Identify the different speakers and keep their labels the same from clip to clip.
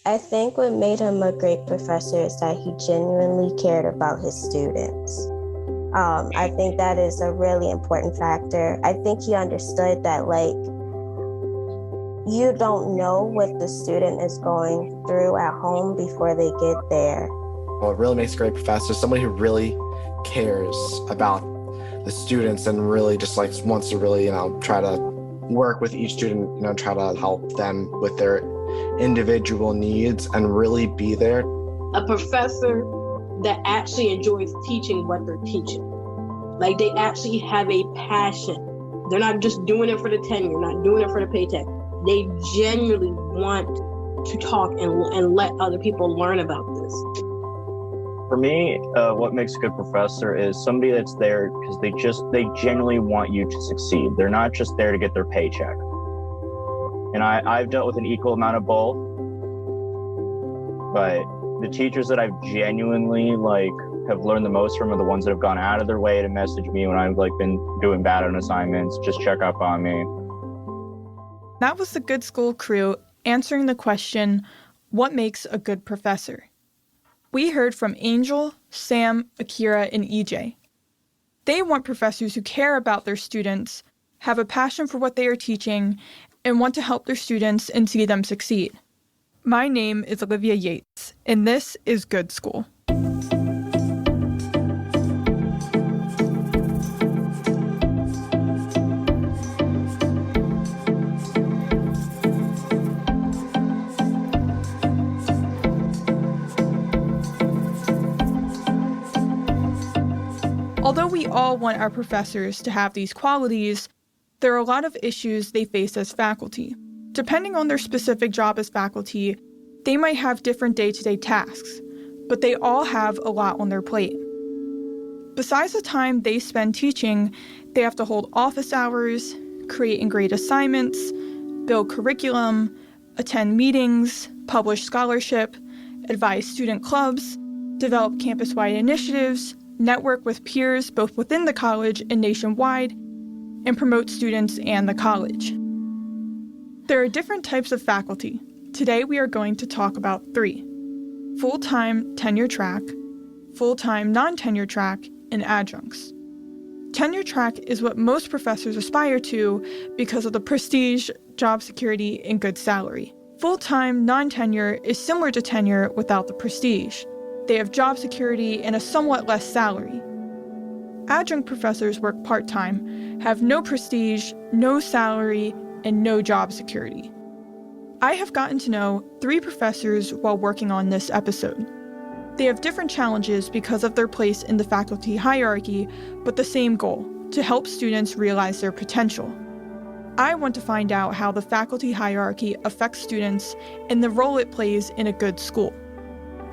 Speaker 1: I think what made him a great professor is that he genuinely cared about his students. I think that is a really important factor. I think he understood that, like, you don't know what the student is going through at home before they get there.
Speaker 2: What really makes a great professor is somebody who really cares about the students and really just like wants to really, try to work with each student, try to help them with their individual needs and really be there.
Speaker 3: A professor that actually enjoys teaching what they're teaching. Like, they actually have a passion. They're not just doing it for the tenure, not doing it for the paycheck. They genuinely want to talk and let other people learn about this.
Speaker 4: For me, what makes a good professor is somebody that's there because they genuinely want you to succeed. They're not just there to get their paycheck. And I've dealt with an equal amount of both. But the teachers that I've genuinely have learned the most from are the ones that have gone out of their way to message me when I've been doing bad on assignments, just check up on me.
Speaker 5: That was the Good School crew answering the question, what makes a good professor? We heard from Angel, Sam, Akira, and EJ. They want professors who care about their students, have a passion for what they are teaching, and want to help their students and see them succeed. My name is Olivia Yates, and this is Good School. Although we all want our professors to have these qualities, there are a lot of issues they face as faculty. Depending on their specific job as faculty, they might have different day-to-day tasks, but they all have a lot on their plate. Besides the time they spend teaching, they have to hold office hours, create and grade assignments, build curriculum, attend meetings, publish scholarship, advise student clubs, develop campus-wide initiatives, network with peers both within the college and nationwide, and promote students and the college. There are different types of faculty. Today we are going to talk about 3: full-time tenure track, full-time non-tenure track, and adjuncts. Tenure track is what most professors aspire to because of the prestige, job security, and good salary. Full-time non-tenure is similar to tenure without the prestige. They have job security and a somewhat less salary. Adjunct professors work part-time, have no prestige, no salary, and no job security. I have gotten to know 3 professors while working on this episode. They have different challenges because of their place in the faculty hierarchy, but the same goal, to help students realize their potential. I want to find out how the faculty hierarchy affects students and the role it plays in a good school.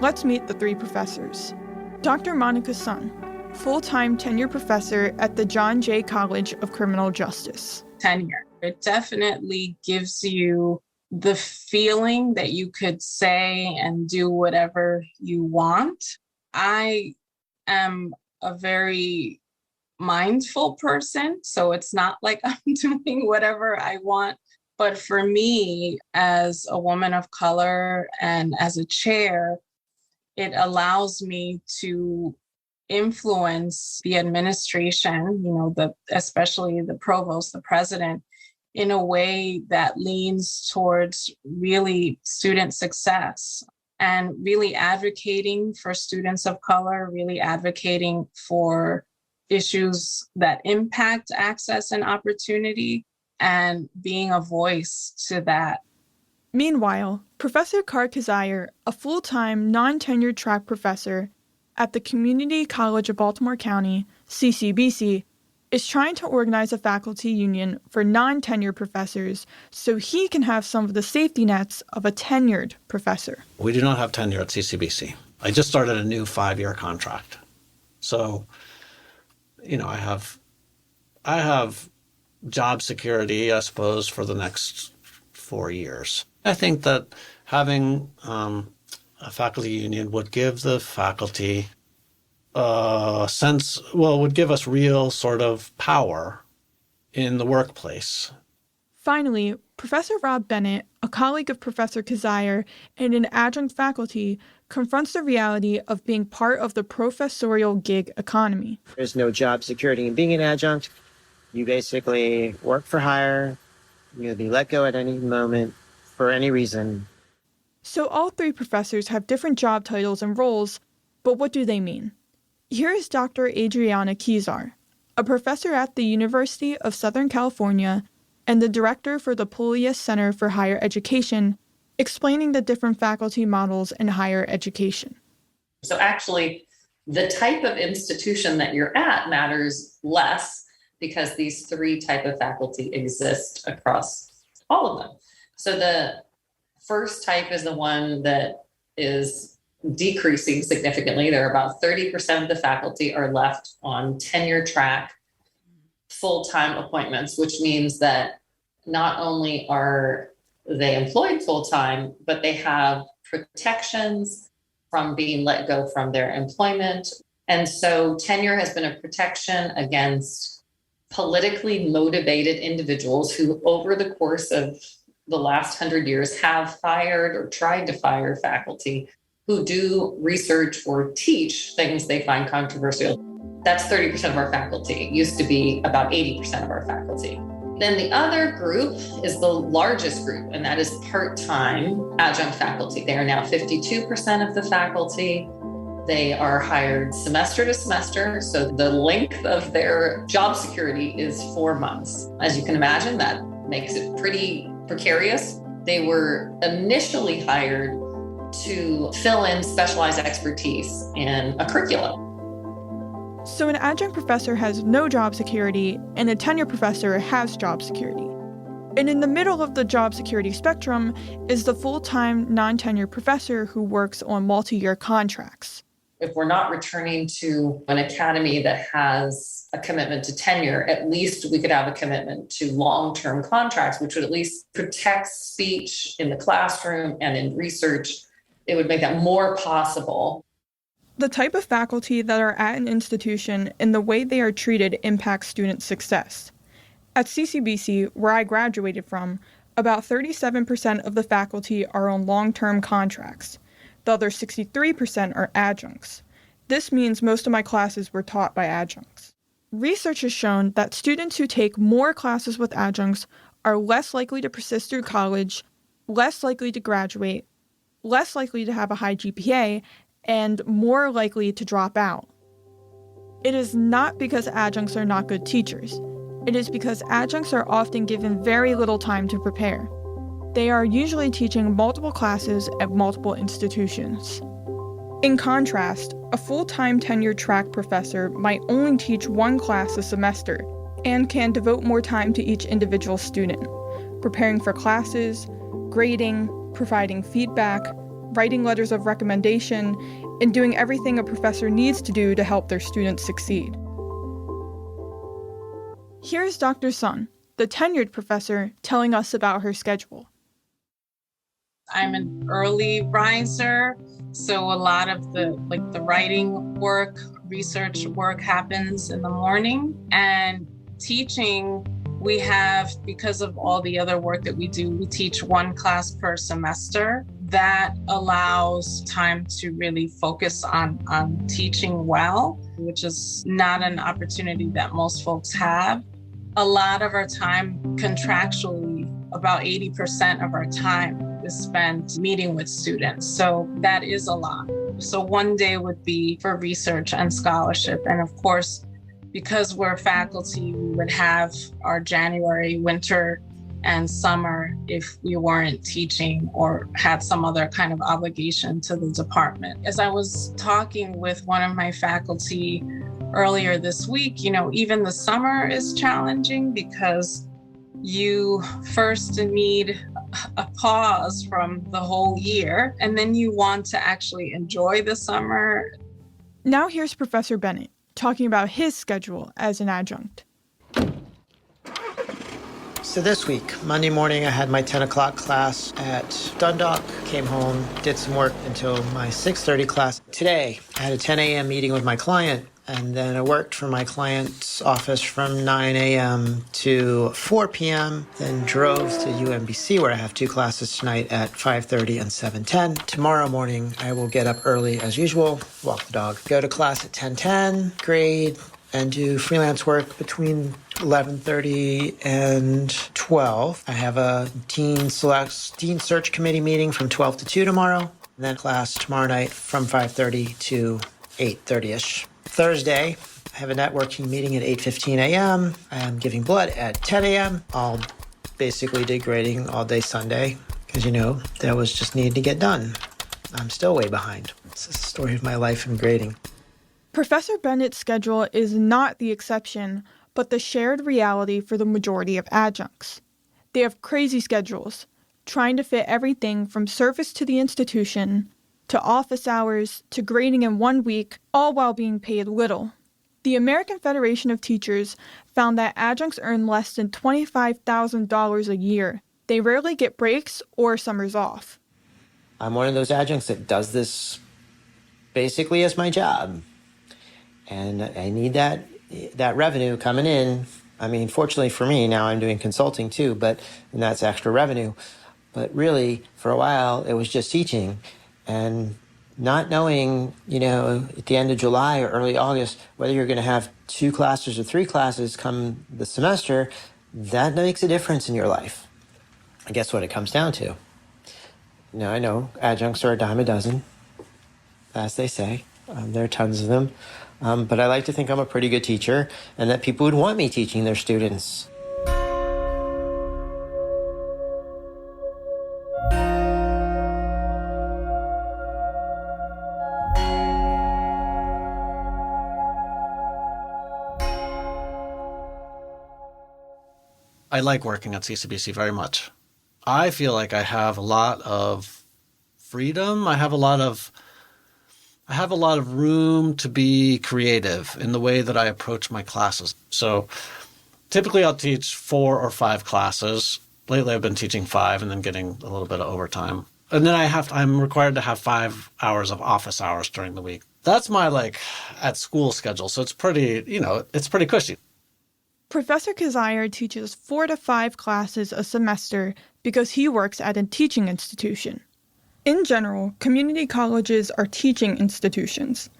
Speaker 5: Let's meet the 3 professors. Dr. Monica Sun, full-time tenure professor at the John Jay College of Criminal Justice.
Speaker 6: Tenure. It definitely gives you the feeling that you could say and do whatever you want. I am a very mindful person, so it's not like I'm doing whatever I want. But for me, as a woman of color and as a chair, it allows me to influence the administration, especially the provost, the president, in a way that leans towards really student success and really advocating for students of color, really advocating for issues that impact access and opportunity, and being a voice to that.
Speaker 5: Meanwhile, Professor Kazire, a full-time, non-tenured track professor at the Community College of Baltimore County, CCBC, is trying to organize a faculty union for non-tenured professors so he can have some of the safety nets of a tenured professor.
Speaker 7: We do not have tenure at CCBC. I just started a new 5-year contract. So, I have job security, I suppose, for the next 4 years. I think that having a faculty union would give the faculty would give us real sort of power in the workplace.
Speaker 5: Finally, Professor Rob Bennett, a colleague of Professor Kazire and an adjunct faculty, confronts the reality of being part of the professorial gig economy.
Speaker 8: There's no job security in being an adjunct. You basically work for hire. You'll be let go at any moment for any reason.
Speaker 5: So all three professors have different job titles and roles, but what do they mean? Here is Dr. Adriana Kizar, a professor at the University of Southern California and the director for the Pullius Center for Higher Education, explaining the different faculty models in higher education.
Speaker 9: So actually, the type of institution that you're at matters less because these three type of faculty exist across all of them. So the first type is the one that is decreasing significantly. There are about 30% of the faculty are left on tenure track full-time appointments, which means that not only are they employed full-time, but they have protections from being let go from their employment. And so tenure has been a protection against politically motivated individuals who over the course of the last 100 years have fired or tried to fire faculty who do research or teach things they find controversial. That's 30% of our faculty. It used to be about 80% of our faculty. Then the other group is the largest group, and that is part-time adjunct faculty. They are now 52% of the faculty. They are hired semester to semester, so the length of their job security is 4 months. As you can imagine, that makes it pretty precarious. They were initially hired to fill in specialized expertise in a curriculum.
Speaker 5: So an adjunct professor has no job security, and a tenure professor has job security. And in the middle of the job security spectrum is the full-time non-tenured professor who works on multi-year contracts.
Speaker 9: If we're not returning to an academy that has a commitment to tenure, at least we could have a commitment to long-term contracts, which would at least protect speech in the classroom and in research. It would make that more possible.
Speaker 5: The type of faculty that are at an institution and the way they are treated impacts student success. At CCBC, where I graduated from, about 37% of the faculty are on long-term contracts. The other 63% are adjuncts. This means most of my classes were taught by adjuncts. Research has shown that students who take more classes with adjuncts are less likely to persist through college, less likely to graduate, less likely to have a high GPA, and more likely to drop out. It is not because adjuncts are not good teachers. It is because adjuncts are often given very little time to prepare. They are usually teaching multiple classes at multiple institutions. In contrast, a full-time tenure track professor might only teach one class a semester and can devote more time to each individual student, preparing for classes, grading, providing feedback, writing letters of recommendation, and doing everything a professor needs to do to help their students succeed. Here's Dr. Sun, the tenured professor, telling us about her schedule.
Speaker 6: I'm an early riser, so a lot of the writing work, research work happens in the morning. And teaching, we have, because of all the other work that we do, we teach one class per semester. That allows time to really focus on teaching well, which is not an opportunity that most folks have. A lot of our time, contractually, about 80% of our time is spent meeting with students. So that is a lot. So one day would be for research and scholarship. And of course, because we're faculty, we would have our January, winter, and summer if we weren't teaching or had some other kind of obligation to the department. As I was talking with one of my faculty earlier this week, even the summer is challenging because you first need a pause from the whole year, and then you want to actually enjoy the summer.
Speaker 5: Now here's Professor Bennett talking about his schedule as an adjunct.
Speaker 8: So this week, Monday morning, I had my 10 o'clock class at Dundalk, came home, did some work until my 6:30 class. Today, I had a 10 a.m. meeting with my client And then I worked for my client's office from 9 a.m. to 4 p.m., then drove to UMBC where I have 2 classes tonight at 5:30 and 7:10. Tomorrow morning, I will get up early as usual, walk the dog, go to class at 10:10, grade, and do freelance work between 11:30 and 12. I have a teen search committee meeting from 12 to 2 tomorrow, and then class tomorrow night from 5:30 to 8:30ish. Thursday, I have a networking meeting at 8:15 a.m. I am giving blood at 10 a.m. I'll basically do grading all day Sunday because, that was just needed to get done. I'm still way behind. It's the story of my life in grading.
Speaker 5: Professor Bennett's schedule is not the exception, but the shared reality for the majority of adjuncts. They have crazy schedules, trying to fit everything from service to the institution, to office hours, to grading in 1 week, all while being paid little. The American Federation of Teachers found that adjuncts earn less than $25,000 a year. They rarely get breaks or summers off.
Speaker 8: I'm one of those adjuncts that does this basically as my job. And I need that revenue coming in. I mean, fortunately for me, now I'm doing consulting too, and that's extra revenue. But really, for a while, it was just teaching. And not knowing, at the end of July or early August, whether you're going to have 2 classes or 3 classes come the semester, that makes a difference in your life. I guess what it comes down to. I know adjuncts are a dime a dozen, as they say. There are tons of them. But I like to think I'm a pretty good teacher and that people would want me teaching their students.
Speaker 7: I like working at CCBC very much. I feel like I have a lot of freedom. I have a lot of room to be creative in the way that I approach my classes. So typically I'll teach 4 or 5 classes. Lately I've been teaching 5 and then getting a little bit of overtime. And then I'm required to have 5 hours of office hours during the week. That's my at school schedule. So it's pretty, it's pretty cushy.
Speaker 5: Professor Kazire teaches 4 to 5 classes a semester because he works at a teaching institution. In general, community colleges are teaching institutions.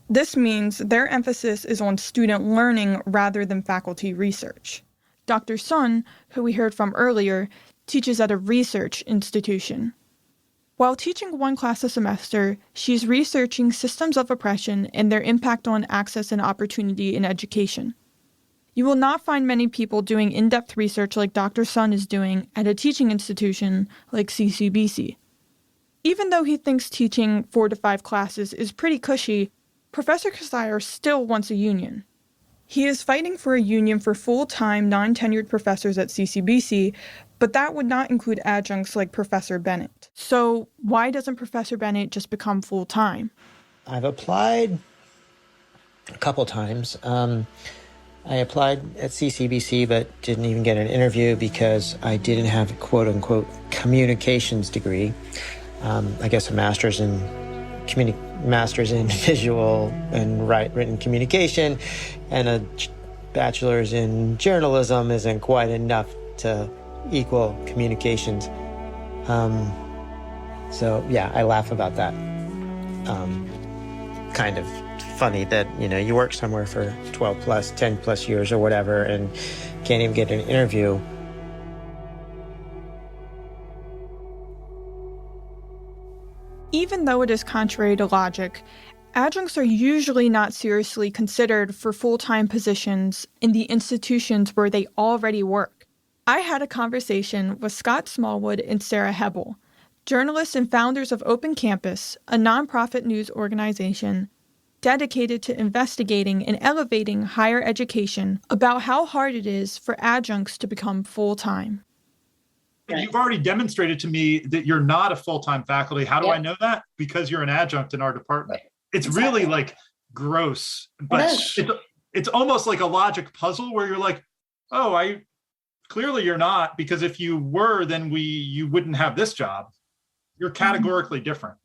Speaker 5: This means their emphasis is on student learning rather than faculty research. Dr. Sun, who we heard from earlier, teaches at a research institution. While teaching 1 class a semester, she's researching systems of oppression and their impact on access and opportunity in education. You will not find many people doing in-depth research like Dr. Sun is doing at a teaching institution like CCBC. Even though he thinks teaching 4 to 5 classes is pretty cushy, Professor Kazire still wants a union. He is fighting for a union for full-time, non-tenured professors at CCBC, but that would not include adjuncts like Professor Bennett. So why doesn't Professor Bennett just become full-time?
Speaker 8: I've applied a couple times. I applied at CCBC but didn't even get an interview because I didn't have a quote-unquote communications degree. I guess a master's in visual and written communication and a bachelor's in journalism isn't quite enough to equal communications. So yeah, I laugh about that. Kind of funny that, you work somewhere for 12 plus, 10 plus years or whatever and can't even get an interview.
Speaker 5: Even though it is contrary to logic, adjuncts are usually not seriously considered for full-time positions in the institutions where they already work. I had a conversation with Scott Smallwood and Sarah Hebel, journalists and founders of Open Campus, a nonprofit news organization dedicated to investigating and elevating higher education, about how hard it is for adjuncts to become full-time.
Speaker 10: You've already demonstrated to me that you're not a full-time faculty. How do I know that? Because you're an adjunct in our department. It's really gross, but it's almost like a logic puzzle where you're like, oh, clearly you're not, because if you were, then you wouldn't have this job. You're categorically different.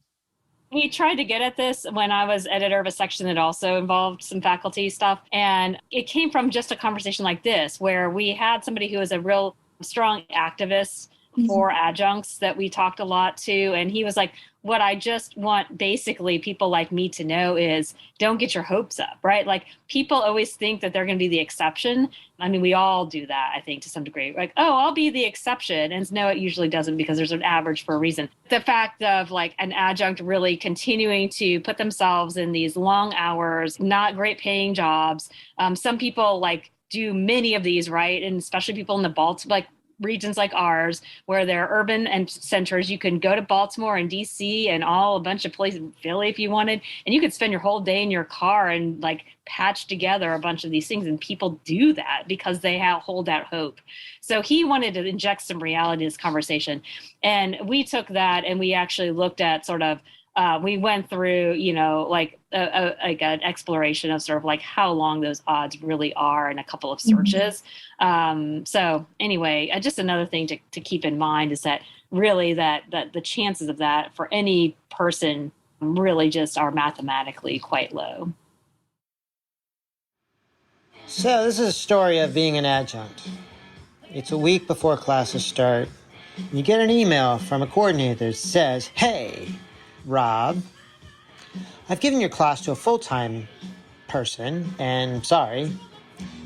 Speaker 11: We tried to get at this when I was editor of a section that also involved some faculty stuff. And it came from just a conversation like this, where we had somebody who was a real strong activist for adjuncts that we talked a lot to. And he was like, what I just want basically people like me to know is don't get your hopes up, right? Like people always think that they're going to be the exception. I mean, we all do that, I think, to some degree. Like, oh, I'll be the exception. And no, it usually doesn't, because there's an average for a reason. The fact of like an adjunct really continuing to put themselves in these long hours, not great paying jobs. Some people like do many of these, right? And especially people in the Baltimore, like regions like ours, where they're urban and centers. You can go to Baltimore and DC and a bunch of places, Philly if you wanted, and you could spend your whole day in your car and like patch together a bunch of these things. And people do that because they hold that hope. So he wanted to inject some reality in this conversation. And we took that and we actually looked at sort of, we went through, like an exploration of sort of like how long those odds really are in a couple of searches. So anyway, just another thing to keep in mind is that really that the chances of that for any person really just are mathematically quite low.
Speaker 8: So this is a story of being an adjunct. It's a week before classes start. You get an email from a coordinator that says, "Hey, Rob, I've given your class to a full-time person, and sorry,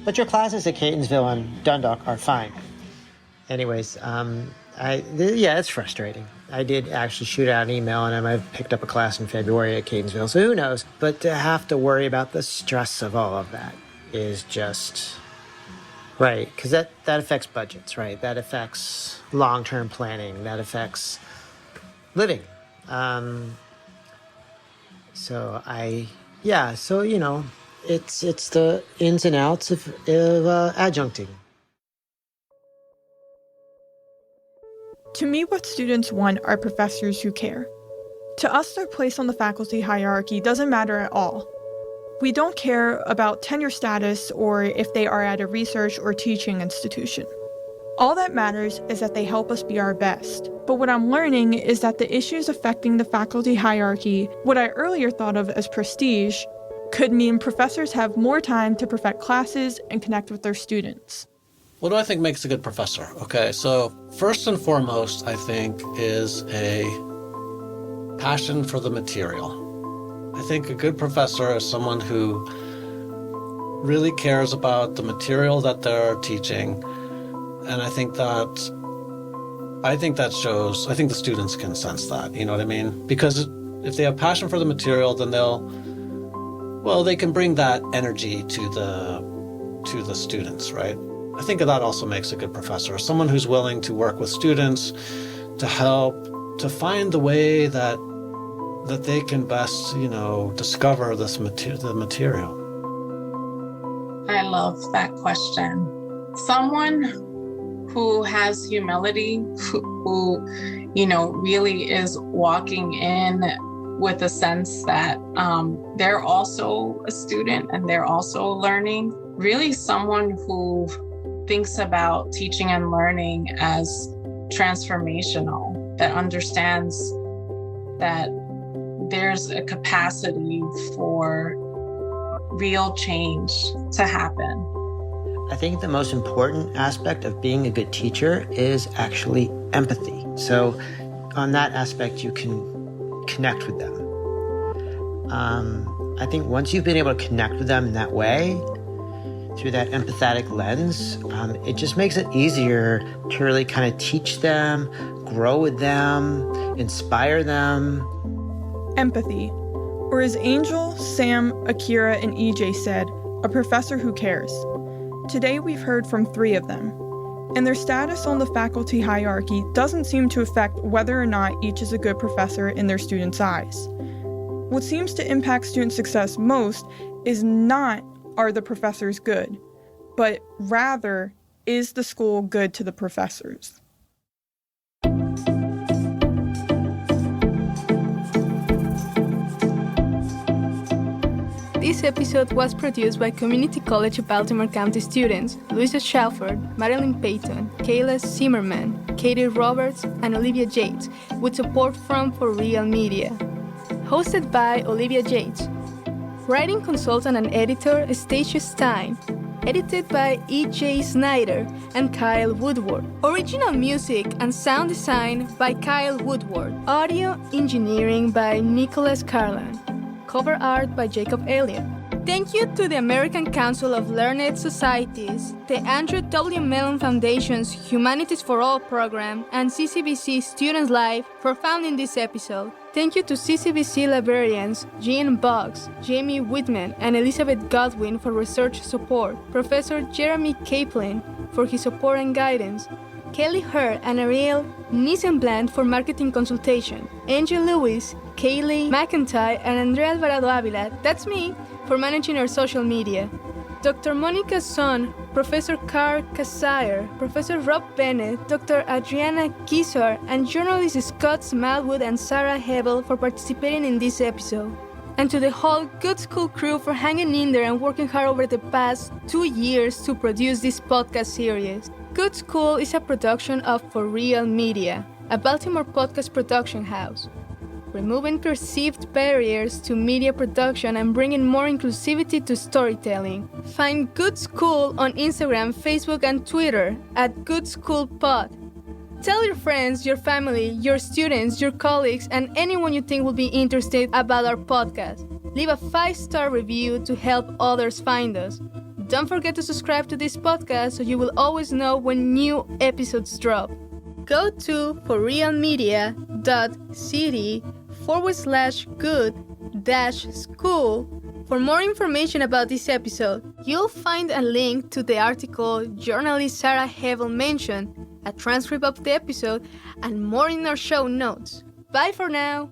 Speaker 8: but your classes at Catonsville and Dundalk are fine." Anyways, it's frustrating. I did actually shoot out an email, and I've picked up a class in February at Catonsville, so who knows? But to have to worry about the stress of all of that is just... Right, because that affects budgets, right? That affects long-term planning. That affects living. It's the ins and outs of adjuncting.
Speaker 5: To me, what students want are professors who care. To us, their place on the faculty hierarchy doesn't matter at all. We don't care about tenure status or if they are at a research or teaching institution. All that matters is that they help us be our best. But what I'm learning is that the issues affecting the faculty hierarchy, what I earlier thought of as prestige, could mean professors have more time to perfect classes and connect with their students.
Speaker 7: What do I think makes a good professor? Okay, so first and foremost, I think, is a passion for the material. I think a good professor is someone who really cares about the material that they're teaching. And I think that shows, I think the students can sense that, you know what I mean? Because if they have passion for the material, then they can bring that energy to the students, right? I think that also makes a good professor, someone who's willing to work with students to help, to find the way that they can best, discover the material.
Speaker 6: I love that question. Someone who has humility, who really is walking in with a sense that they're also a student and they're also learning. Really someone who thinks about teaching and learning as transformational, that understands that there's a capacity for real change to happen.
Speaker 8: I think the most important aspect of being a good teacher is actually empathy. So on that aspect, you can connect with them. I think once you've been able to connect with them in that way, through that empathetic lens, it just makes it easier to really kind of teach them, grow with them, inspire them.
Speaker 5: Empathy, or as Angel, Sam, Akira, and EJ said, a professor who cares. Today we've heard from 3 of them, and their status on the faculty hierarchy doesn't seem to affect whether or not each is a good professor in their students' eyes. What seems to impact student success most is not, are the professors good, but rather, is the school good to the professors?
Speaker 12: This episode was produced by Community College of Baltimore County students Louisa Shelford, Marilyn Payton, Kayla Zimmerman, Katie Roberts, and Olivia Yates, with support from For Real Media. hosted by Olivia Yates. Writing consultant and editor Stacia Stein. Edited by E.J. Snyder and Kyle Woodward. Original music and sound design by Kyle Woodward. Audio engineering by Nicholas Carlin. Cover art by Jacob Elliott. Thank you to the American Council of Learned Societies, the Andrew W. Mellon Foundation's Humanities for All program, and CCBC Students Live for founding this episode. Thank you to CCBC librarians Jean Boggs, Jamie Whitman, and Elizabeth Godwin for research support, Professor Jeremy Kaplan for his support and guidance, Kelly Hurd and Ariel Nissenbland for marketing consultation, Angel Lewis, Kaylee McIntyre, and Andrea Alvarado Avila, that's me, for managing our social media. Dr. Monica Son, Professor Carl Kassir, Professor Rob Bennett, Dr. Adriana Kizar, and journalists Scott Smallwood and Sarah Hebel for participating in this episode. And to the whole Good School crew for hanging in there and working hard over the past 2 years to produce this podcast series. Good School is a production of For Real Media, a Baltimore podcast production house, removing perceived barriers to media production and bringing more inclusivity to storytelling. Find Good School on Instagram, Facebook, and Twitter at Good School Pod. Tell your friends, your family, your students, your colleagues, and anyone you think will be interested about our podcast. Leave a 5-star review to help others find us. Don't forget to subscribe to this podcast so you will always know when new episodes drop. Go to forrealmedia.city/good-school for more information about this episode. You'll find a link to the article journalist Sarah Hebel mentioned, a transcript of the episode, and more in our show notes. Bye for now!